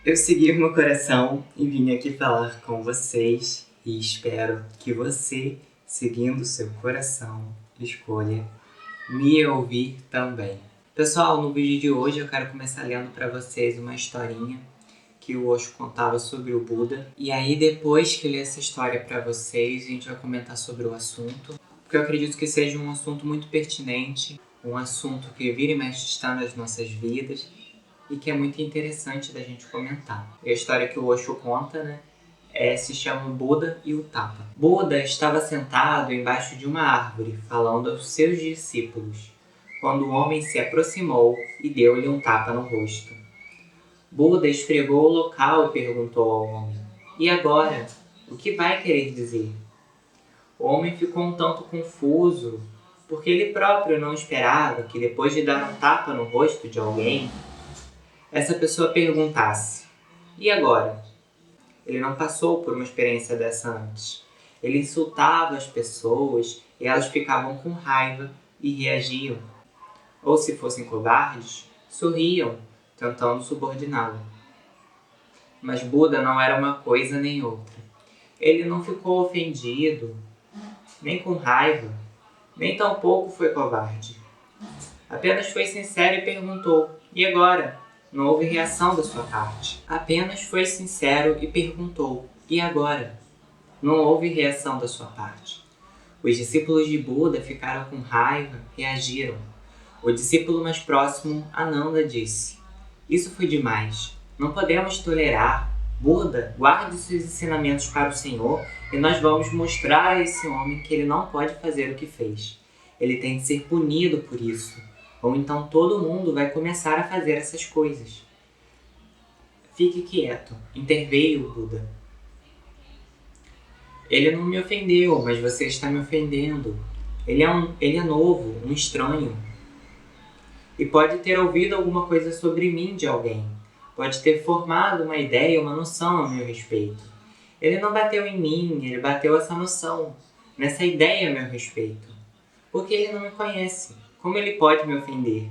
Eu segui o meu coração e vim aqui falar com vocês e espero que você, seguindo o seu coração, escolha me ouvir também. Pessoal, no vídeo de hoje eu quero começar lendo para vocês uma historinha que o Osho contava sobre o Buda. E aí depois que eu ler essa história para vocês, a gente vai comentar sobre o assunto, porque eu acredito que seja um assunto muito pertinente, um assunto que vira e mexe está nas nossas vidas e que é muito interessante da gente comentar. A história que o Osho conta, se chama Buda e o Tapa. Buda estava sentado embaixo de uma árvore, falando aos seus discípulos, quando o homem se aproximou e deu-lhe um tapa no rosto. Buda esfregou o local e perguntou ao homem: "E agora? O que vai querer dizer?" O homem ficou um tanto confuso, porque ele próprio não esperava que depois de dar um tapa no rosto de alguém, essa pessoa perguntasse: "E agora?" Ele não passou por uma experiência dessa antes. Ele insultava as pessoas e elas ficavam com raiva e reagiam. Ou se fossem covardes, sorriam, tentando subordiná-lo. Mas Buda não era uma coisa nem outra. Ele não ficou ofendido, nem com raiva, nem tampouco foi covarde. Apenas foi sincero e perguntou: "E agora?" Não houve reação da sua parte. Apenas foi sincero e perguntou: "E agora?" Não houve reação da sua parte. Os discípulos de Buda ficaram com raiva, reagiram. O discípulo mais próximo, Ananda, disse: "Isso foi demais. Não podemos tolerar. Buda, guarde seus ensinamentos para o Senhor e nós vamos mostrar a esse homem que ele não pode fazer o que fez. Ele tem de ser punido por isso. Ou então todo mundo vai começar a fazer essas coisas." "Fique quieto", interveio o Buda. "Ele não me ofendeu, mas você está me ofendendo. Ele é novo, um estranho. E pode ter ouvido alguma coisa sobre mim de alguém. Pode ter formado uma ideia, uma noção a meu respeito. Ele não bateu em mim, ele bateu essa noção, nessa ideia a meu respeito. Porque ele não me conhece. Como ele pode me ofender?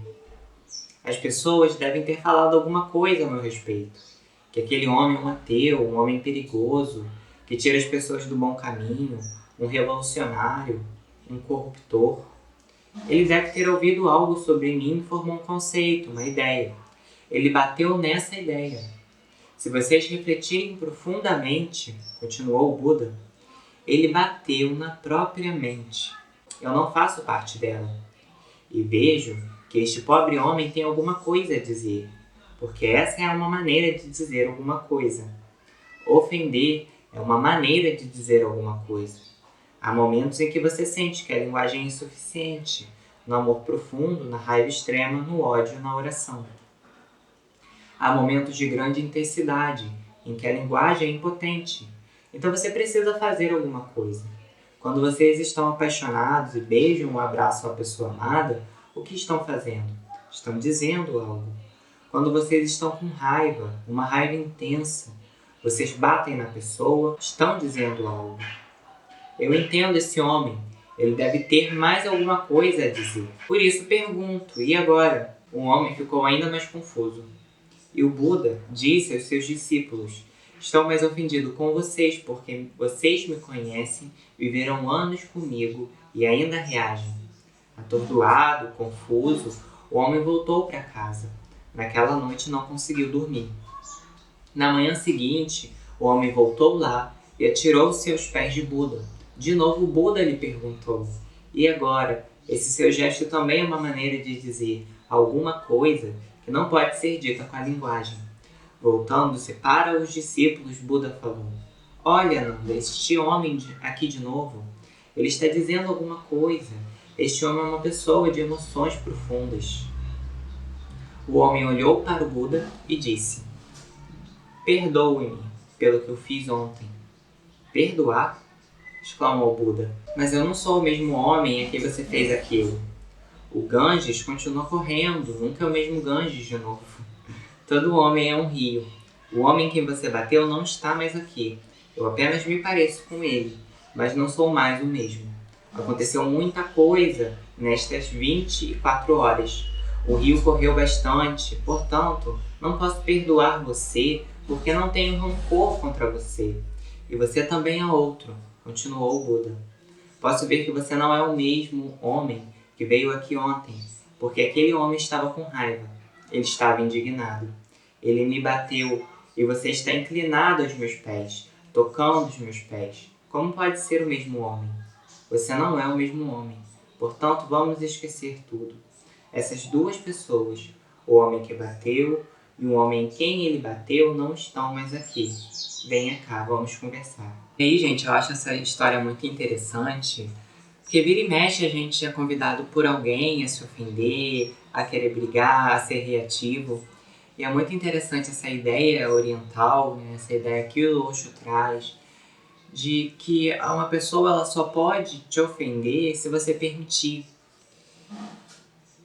As pessoas devem ter falado alguma coisa a meu respeito. Que aquele homem é um ateu, um homem perigoso, que tira as pessoas do bom caminho, um revolucionário, um corruptor. Ele deve ter ouvido algo sobre mim e formou um conceito, uma ideia. Ele bateu nessa ideia. Se vocês refletirem profundamente, continuou o Buda, ele bateu na própria mente. Eu não faço parte dela. E vejo que este pobre homem tem alguma coisa a dizer, porque essa é uma maneira de dizer alguma coisa. Ofender é uma maneira de dizer alguma coisa. Há momentos em que você sente que a linguagem é insuficiente, no amor profundo, na raiva extrema, no ódio, na oração. Há momentos de grande intensidade, em que a linguagem é impotente. Então você precisa fazer alguma coisa. Quando vocês estão apaixonados e beijam ou abraçam a pessoa amada, o que estão fazendo? Estão dizendo algo. Quando vocês estão com raiva, uma raiva intensa, vocês batem na pessoa, estão dizendo algo. Eu entendo esse homem. Ele deve ter mais alguma coisa a dizer. Por isso pergunto, e agora? O homem ficou ainda mais confuso. E o Buda disse aos seus discípulos: "Estou mais ofendido com vocês, porque vocês me conhecem, viveram anos comigo e ainda reagem." Atordoado, confuso, o homem voltou para casa. Naquela noite não conseguiu dormir. Na manhã seguinte, o homem voltou lá e atirou-se aos pés de Buda. De novo Buda lhe perguntou: "E agora? Esse seu gesto também é uma maneira de dizer alguma coisa que não pode ser dita com a linguagem." Voltando-se para os discípulos, Buda falou: "Olha, Nanda, este homem aqui de novo. Ele está dizendo alguma coisa. Este homem é uma pessoa de emoções profundas." O homem olhou para o Buda e disse: "Perdoe-me pelo que eu fiz ontem." "Perdoar?" exclamou o Buda. "Mas eu não sou o mesmo homem a quem você fez aquilo." O Ganges continua correndo, nunca é o mesmo Ganges de novo. Todo homem é um rio. O homem em quem você bateu não está mais aqui. Eu apenas me pareço com ele, mas não sou mais o mesmo. Aconteceu muita coisa nestas 24 horas. O rio correu bastante, portanto, não posso perdoar você porque não tenho rancor contra você. E você também é outro, continuou o Buda. Posso ver que você não é o mesmo homem que veio aqui ontem, porque aquele homem estava com raiva. Ele estava indignado. Ele me bateu e você está inclinado aos meus pés, tocando os meus pés. Como pode ser o mesmo homem? Você não é o mesmo homem. Portanto, vamos esquecer tudo. Essas duas pessoas, o homem que bateu e o homem em quem ele bateu, não estão mais aqui. Venha cá, vamos conversar. E aí, gente, eu acho essa história muito interessante, porque vira e mexe a gente é convidado por alguém a se ofender, a querer brigar, a ser reativo. E é muito interessante essa ideia oriental, né? Essa ideia que o Osho traz, de que uma pessoa ela só pode te ofender se você permitir.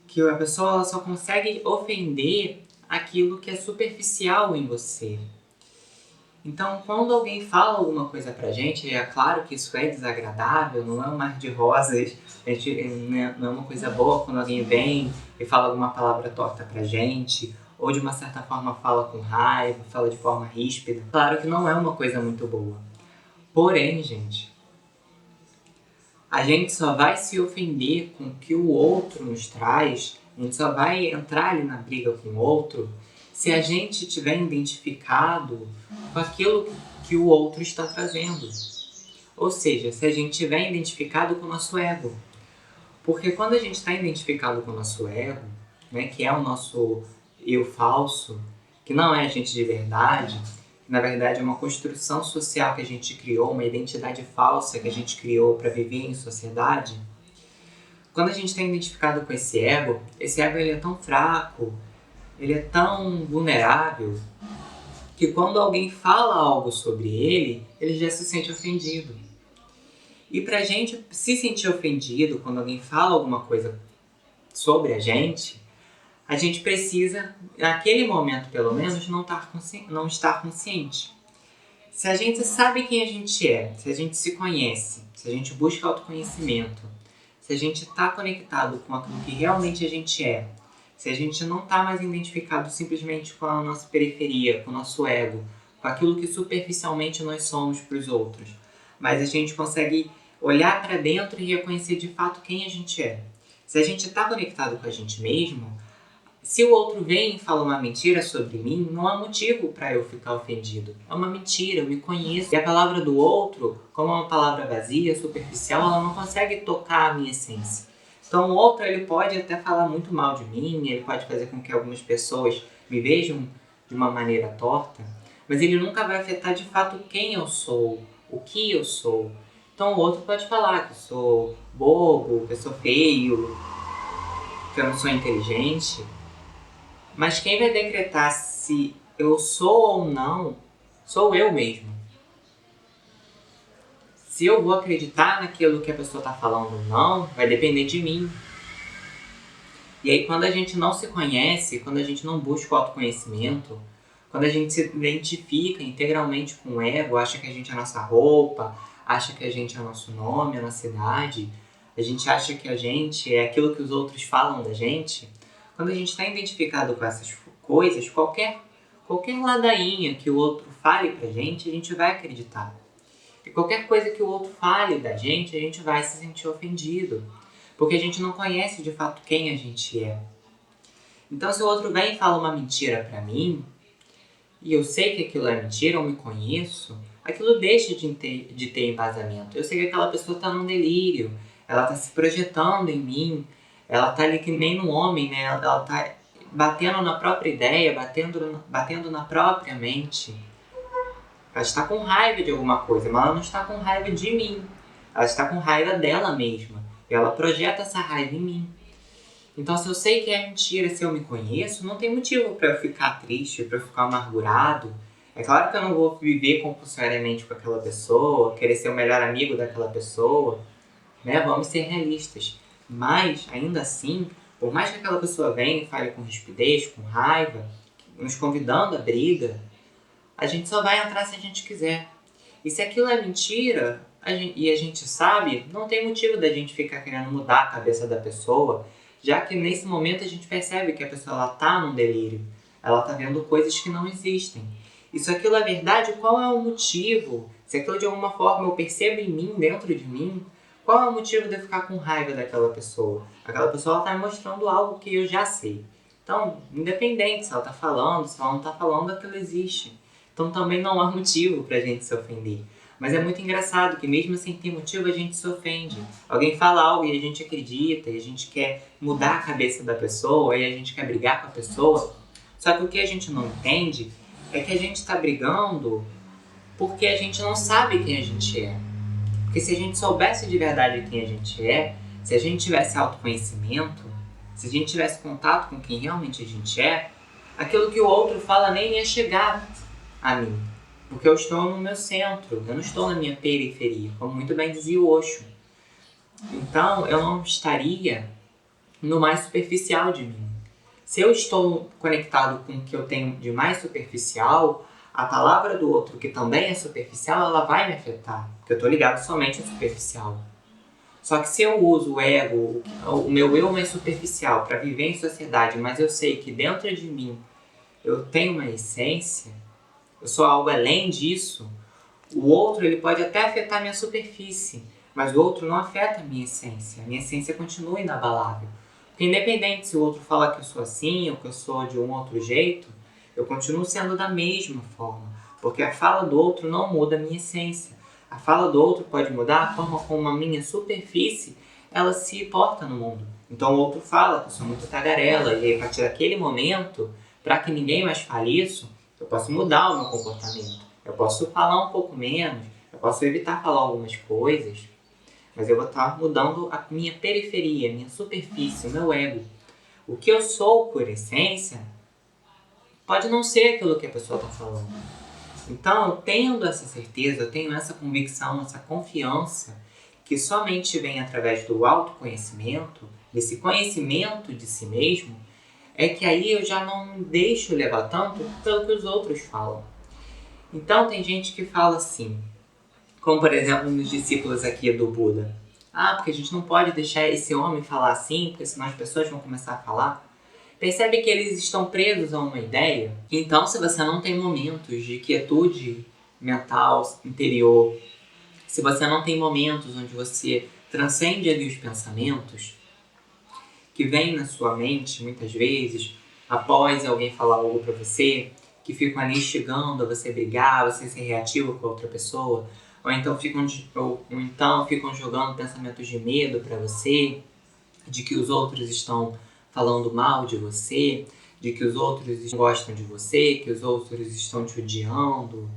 Que a pessoa ela só consegue ofender aquilo que é superficial em você. Então, quando alguém fala alguma coisa pra gente, é claro que isso é desagradável, não é um mar de rosas, não é uma coisa boa quando alguém vem e fala alguma palavra torta pra gente, ou de uma certa forma fala com raiva, fala de forma ríspida. Claro que não é uma coisa muito boa. Porém, gente, a gente só vai se ofender com o que o outro nos traz, a gente só vai entrar ali na briga com o outro se a gente tiver identificado com aquilo que o outro está trazendo. Ou seja, se a gente tiver identificado com o nosso ego. Porque quando a gente está identificado com o nosso ego, né, que é o nosso eu falso, que não é a gente de verdade, que na verdade é uma construção social que a gente criou, uma identidade falsa que a gente criou para viver em sociedade, quando a gente está identificado com esse ego ele é tão fraco, ele é tão vulnerável, que quando alguém fala algo sobre ele já se sente ofendido. E pra gente se sentir ofendido quando alguém fala alguma coisa sobre a gente precisa, naquele momento pelo menos, não estar consciente. Se a gente sabe quem a gente é, se a gente se conhece, se a gente busca autoconhecimento, se a gente está conectado com aquilo que realmente a gente é, se a gente não está mais identificado simplesmente com a nossa periferia, com o nosso ego, com aquilo que superficialmente nós somos para os outros, mas a gente consegue olhar para dentro e reconhecer de fato quem a gente é. Se a gente está conectado com a gente mesmo, se o outro vem e fala uma mentira sobre mim, não há motivo para eu ficar ofendido. É uma mentira, eu me conheço. E a palavra do outro, como é uma palavra vazia, superficial, ela não consegue tocar a minha essência. Então o outro ele pode até falar muito mal de mim, ele pode fazer com que algumas pessoas me vejam de uma maneira torta, mas ele nunca vai afetar de fato quem eu sou, o que eu sou. Então o outro pode falar que eu sou bobo, que eu sou feio, que eu não sou inteligente, mas quem vai decretar se eu sou ou não, sou eu mesmo. Se eu vou acreditar naquilo que a pessoa está falando ou não, vai depender de mim. E aí quando a gente não se conhece, quando a gente não busca o autoconhecimento, quando a gente se identifica integralmente com o ego, acha que a gente é a nossa roupa, acha que a gente é o nosso nome, a nossa idade, a gente acha que a gente é aquilo que os outros falam da gente, quando a gente está identificado com essas coisas, qualquer ladainha que o outro fale pra gente, a gente vai acreditar. E qualquer coisa que o outro fale da gente, a gente vai se sentir ofendido. Porque a gente não conhece de fato quem a gente é. Então se o outro vem e fala uma mentira pra mim, e eu sei que aquilo é mentira, eu me conheço, aquilo deixa de ter embasamento. Eu sei que aquela pessoa está num delírio, ela está se projetando em mim, ela está ali que nem no homem, né? Ela está batendo na própria ideia, batendo na própria mente. Ela está com raiva de alguma coisa, mas ela não está com raiva de mim. Ela está com raiva dela mesma. E ela projeta essa raiva em mim. Então, se eu sei que é mentira, se eu me conheço, não tem motivo para eu ficar triste, para eu ficar amargurado. É claro que eu não vou viver compulsoriamente com aquela pessoa, querer ser o melhor amigo daquela pessoa, né? Vamos ser realistas. Mas, ainda assim, por mais que aquela pessoa venha e fale com rispidez, com raiva, nos convidando à briga, a gente só vai entrar se a gente quiser. E se aquilo é mentira, e a gente sabe, não tem motivo da gente ficar querendo mudar a cabeça da pessoa, já que nesse momento a gente percebe que a pessoa está num delírio. Ela está vendo coisas que não existem. E se aquilo é verdade, qual é o motivo? Se aquilo de alguma forma eu percebo em mim, dentro de mim, qual é o motivo de eu ficar com raiva daquela pessoa? Aquela pessoa está me mostrando algo que eu já sei. Então, independente se ela está falando, se ela não está falando, aquilo existe. Então também não há motivo pra gente se ofender. Mas é muito engraçado que mesmo sem ter motivo a gente se ofende. Alguém fala algo e a gente acredita, e a gente quer mudar a cabeça da pessoa, e a gente quer brigar com a pessoa. Só que o que a gente não entende é que a gente está brigando porque a gente não sabe quem a gente é. Porque se a gente soubesse de verdade quem a gente é, se a gente tivesse autoconhecimento, se a gente tivesse contato com quem realmente a gente é, aquilo que o outro fala nem ia chegar a mim. Porque eu estou no meu centro, eu não estou na minha periferia, como muito bem dizia o Osho. Então, eu não estaria no mais superficial de mim. Se eu estou conectado com o que eu tenho de mais superficial, a palavra do outro, que também é superficial, ela vai me afetar. Porque eu estou ligado somente ao superficial. Só que se eu uso o ego, o meu eu mais superficial, para viver em sociedade, mas eu sei que dentro de mim eu tenho uma essência, eu sou algo além disso, o outro ele pode até afetar a minha superfície, mas o outro não afeta a minha essência. A minha essência continua inabalável. Porque independente se o outro fala que eu sou assim ou que eu sou de um outro jeito, eu continuo sendo da mesma forma. Porque a fala do outro não muda a minha essência. A fala do outro pode mudar a forma como a minha superfície ela se porta no mundo. Então o outro fala que eu sou muito tagarela, e aí, a partir daquele momento, para que ninguém mais fale isso, eu posso mudar o meu comportamento. Eu posso falar um pouco menos, eu posso evitar falar algumas coisas, mas eu vou estar mudando a minha periferia, a minha superfície, o meu ego. O que eu sou por essência pode não ser aquilo que a pessoa está falando. Então, eu tendo essa certeza, eu tenho essa convicção, essa confiança, que somente vem através do autoconhecimento, desse conhecimento de si mesmo, é que aí eu já não me deixo levar tanto pelo que os outros falam. Então tem gente que fala assim, como por exemplo nos discípulos aqui do Buda. Ah, porque a gente não pode deixar esse homem falar assim, porque senão as pessoas vão começar a falar. Percebe que eles estão presos a uma ideia? Então se você não tem momentos de quietude mental, interior, se você não tem momentos onde você transcende ali os pensamentos, que vêm na sua mente, muitas vezes, após alguém falar algo pra você, que ficam ali instigando a você brigar, você ser reativo com a outra pessoa, ou então ficam jogando pensamentos de medo pra você, de que os outros estão falando mal de você, de que os outros gostam de você, que os outros estão te odiando.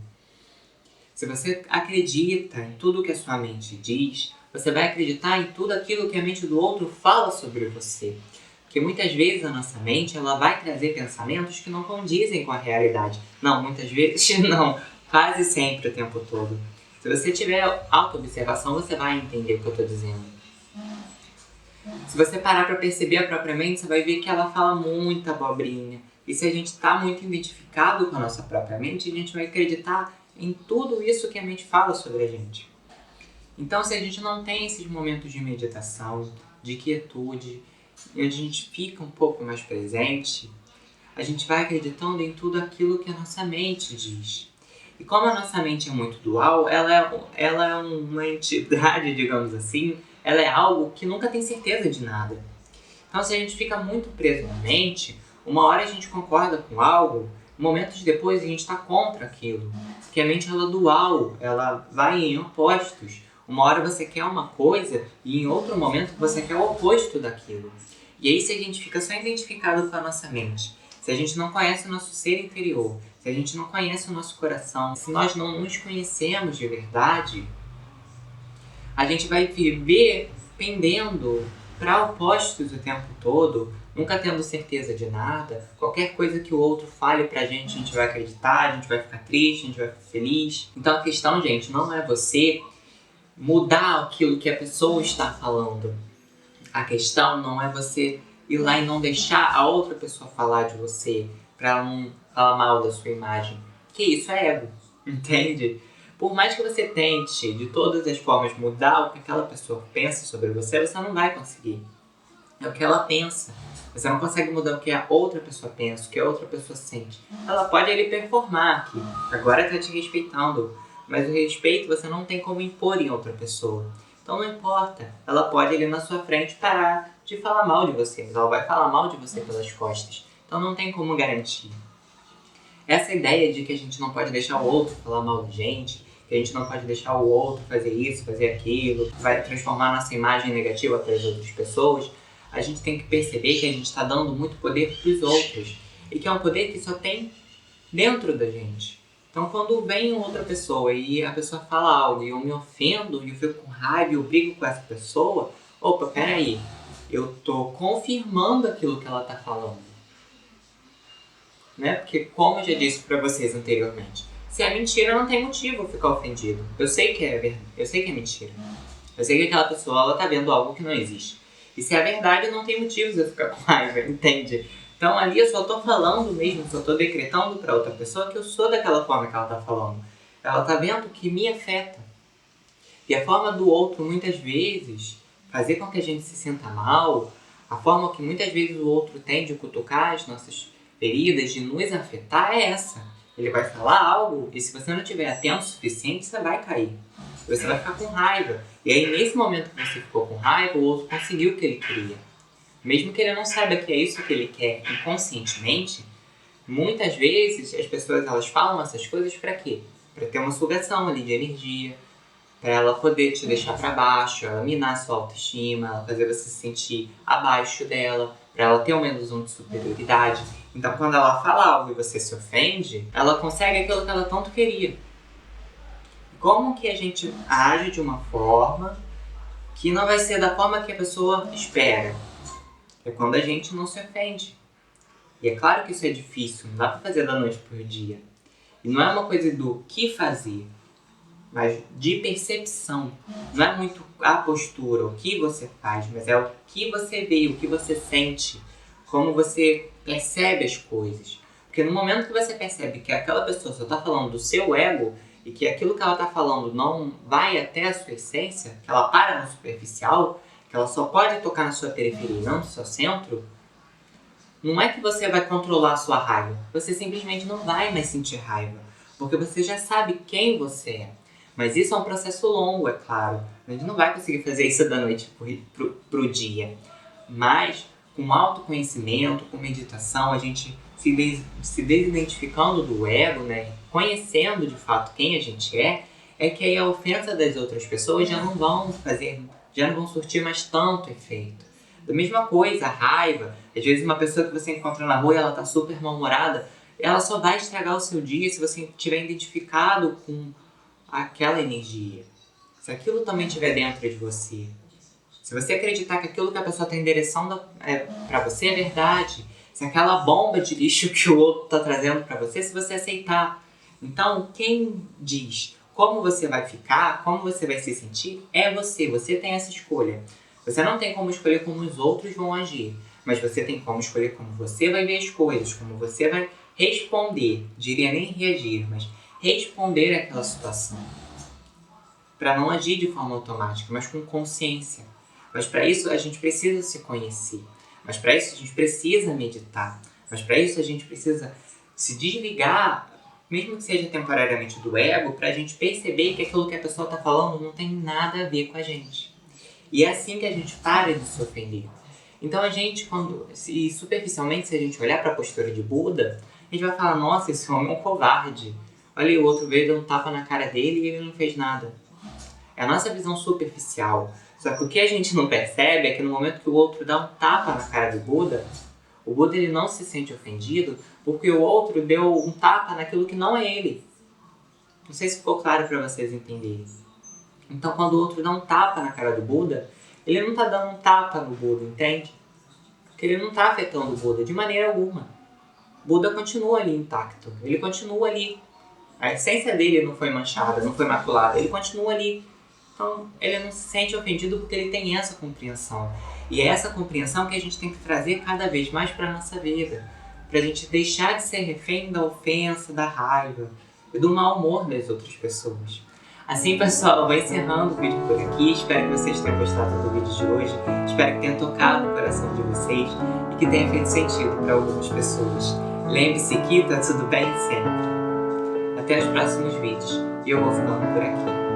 Se você acredita em tudo que a sua mente diz, você vai acreditar em tudo aquilo que a mente do outro fala sobre você. Porque muitas vezes a nossa mente ela vai trazer pensamentos que não condizem com a realidade. Não, muitas vezes não. Quase sempre o tempo todo. Se você tiver auto-observação, você vai entender o que eu estou dizendo. Se você parar para perceber a própria mente, você vai ver que ela fala muita abobrinha. E se a gente está muito identificado com a nossa própria mente, a gente vai acreditar em tudo isso que a mente fala sobre a gente. Então, se a gente não tem esses momentos de meditação, de quietude, e a gente fica um pouco mais presente, a gente vai acreditando em tudo aquilo que a nossa mente diz. E como a nossa mente é muito dual, ela é uma entidade, digamos assim, ela é algo que nunca tem certeza de nada. Então, se a gente fica muito preso na mente, uma hora a gente concorda com algo, momentos depois a gente está contra aquilo. Porque a mente ela é dual, ela vai em opostos. Uma hora você quer uma coisa e em outro momento você quer o oposto daquilo. E aí se a gente fica só identificado com a nossa mente, se a gente não conhece o nosso ser interior, se a gente não conhece o nosso coração, se nós não nos conhecemos de verdade, a gente vai viver pendendo para opostos o tempo todo, nunca tendo certeza de nada. Qualquer coisa que o outro fale pra gente, a gente vai acreditar, a gente vai ficar triste, a gente vai ficar feliz. Então a questão, gente, não é você mudar aquilo que a pessoa está falando. A questão não é você ir lá e não deixar a outra pessoa falar de você pra ela não falar mal da sua imagem. Que isso é ego, entende? Por mais que você tente, de todas as formas, mudar o que aquela pessoa pensa sobre você, você não vai conseguir. é o que ela pensa. Você não consegue mudar o que a outra pessoa pensa, o que a outra pessoa sente. Ela pode ali performar que agora tá te respeitando, mas o respeito você não tem como impor em outra pessoa. Então não importa, ela pode ali na sua frente parar de falar mal de você, mas ela vai falar mal de você pelas costas. Então não tem como garantir. Essa ideia de que a gente não pode deixar o outro falar mal da gente, que a gente não pode deixar o outro fazer isso, fazer aquilo, vai transformar nossa imagem negativa para as outras pessoas, a gente tem que perceber que a gente está dando muito poder para os outros. E que é um poder que só tem dentro da gente. Então quando vem outra pessoa e a pessoa fala algo e eu me ofendo, e eu fico com raiva e eu brigo com essa pessoa, opa, peraí, eu tô confirmando aquilo que ela tá falando. Né? Porque como eu já disse para vocês anteriormente, se é mentira não tem motivo eu ficar ofendido. Eu sei que é verdade, eu sei que é mentira. Eu sei que aquela pessoa ela tá vendo algo que não existe. E se é verdade não tem motivos eu ficar com raiva, entende? Então ali eu só tô falando mesmo, só tô decretando para outra pessoa que eu sou daquela forma que ela tá falando. Ela tá vendo que me afeta. E a forma do outro muitas vezes fazer com que a gente se sinta mal, a forma que muitas vezes o outro tem de cutucar as nossas feridas, de nos afetar é essa. Ele vai falar algo e se você não estiver atento o suficiente, você vai cair. Você vai ficar com raiva. E aí nesse momento que você ficou com raiva, o outro conseguiu o que ele queria. Mesmo que ele não saiba que é isso que ele quer inconscientemente, muitas vezes as pessoas elas falam essas coisas para quê? Para ter uma sugação ali de energia, para ela poder te deixar para baixo, ela minar sua autoestima, ela fazer você se sentir abaixo dela, para ela ter uma ilusão de superioridade. Então quando ela fala algo e você se ofende, ela consegue aquilo que ela tanto queria. Como que a gente age de uma forma que não vai ser da forma que a pessoa espera? É quando a gente não se ofende. E é claro que isso é difícil, não dá pra fazer da noite pro dia. E não é uma coisa do que fazer, mas de percepção. Não é muito a postura, o que você faz, mas é o que você vê, o que você sente, como você percebe as coisas. Porque no momento que você percebe que aquela pessoa só tá falando do seu ego e que aquilo que ela tá falando não vai até a sua essência, que ela para no superficial, que ela só pode tocar na sua periferia e não no seu centro, não é que você vai controlar a sua raiva. Você simplesmente não vai mais sentir raiva. Porque você já sabe quem você é. Mas isso é um processo longo, é claro. A gente não vai conseguir fazer isso da noite pro dia. Mas com autoconhecimento, com meditação, a gente se desidentificando do ego, né? Conhecendo de fato quem a gente é que aí a ofensa das outras pessoas já não vão surtir mais tanto efeito. Da mesma coisa, a raiva. Às vezes uma pessoa que você encontra na rua e ela tá super mal-humorada, ela só vai estragar o seu dia se você estiver identificado com aquela energia. Se aquilo também estiver dentro de você. Se você acreditar que aquilo que a pessoa está endereçando para você é verdade. Se aquela bomba de lixo que o outro está trazendo para você, se você aceitar. Então, quem diz como você vai ficar, como você vai se sentir, é você. Você tem essa escolha. Você não tem como escolher como os outros vão agir. Mas você tem como escolher como você vai ver as coisas, como você vai responder. Diria nem reagir, mas responder àquela situação. Para não agir de forma automática, mas com consciência. Mas para isso a gente precisa se conhecer. Mas para isso a gente precisa meditar. Mas para isso a gente precisa se desligar, mesmo que seja temporariamente do ego, para a gente perceber que aquilo que a pessoa está falando não tem nada a ver com a gente. E é assim que a gente para de se ofender. Então a gente, superficialmente, se a gente olhar para a postura de Buda, a gente vai falar, nossa, esse homem é um covarde. Olha, o outro veio, deu um tapa na cara dele e ele não fez nada. É a nossa visão superficial. Só que o que a gente não percebe é que no momento que o outro dá um tapa na cara do Buda, o Buda ele não se sente ofendido porque o outro deu um tapa naquilo que não é ele. Não sei se ficou claro para vocês entenderem. Então quando o outro dá um tapa na cara do Buda, ele não está dando um tapa no Buda, entende? Porque ele não está afetando o Buda de maneira alguma. O Buda continua ali intacto, ele continua ali. A essência dele não foi manchada, não foi maculada, ele continua ali. Então ele não se sente ofendido porque ele tem essa compreensão. E é essa compreensão que a gente tem que trazer cada vez mais para a nossa vida. Para a gente deixar de ser refém da ofensa, da raiva e do mau humor das outras pessoas. Assim, pessoal, eu vou encerrando o vídeo por aqui. Espero que vocês tenham gostado do vídeo de hoje. Espero que tenha tocado o coração de vocês e que tenha feito sentido para algumas pessoas. Lembre-se que tá tudo bem sempre. Até os próximos vídeos. E eu vou ficando por aqui.